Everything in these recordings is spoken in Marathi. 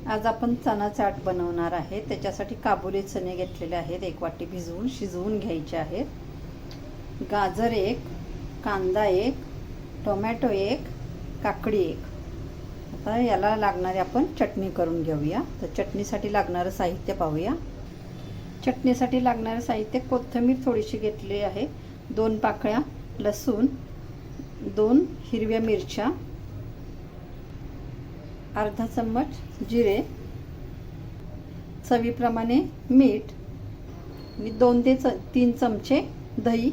आज आपण चणा चाट बनवणार आहे। त्याच्यासाठी काबुली चणे घेतलेले आहेत, 1 वाटी भिजवून शिजवून घ्यायचे आहेत। गाजर 1, कांदा 1, टोमॅटो 1, काकडी 1। आता याला लागणारी आपण चटणी करून घेऊया। तर चटणीसाठी लागणारं साहित्य पाहूया। चटणीसाठी लागणारं साहित्य: कोथिंबीर थोडीशी घेतली आहे, 2 पाकळ्या लसूण, 2 हिरव्या मिरच्या, अर्धा चम्मच जिरे, चवीप्रमाणे मीठ आणि 2 ते 3 चमचे दही,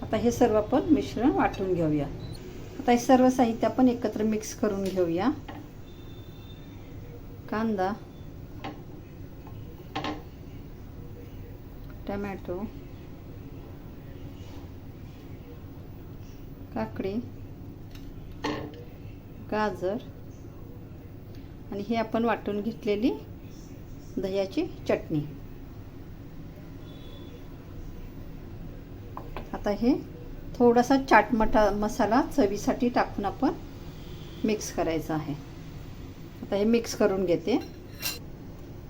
आता हे सर्व आपण मिश्रण वाटून घेऊया। आता हे सर्व साहित्य आपण एकत्र मिक्स करून घेऊया। कांदा, टोमॅटो, काकडी, गाजर आणि हे आपण वाटून घेतलेली दह्याची चटणी। आता हे थोडासा चाट मसाला चवीसाठी टाकून आपण मिक्स करायचं आहे। आता हे मिक्स करून घेते।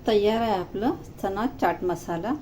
तयार आहे आपलं चणा चाट मसाला।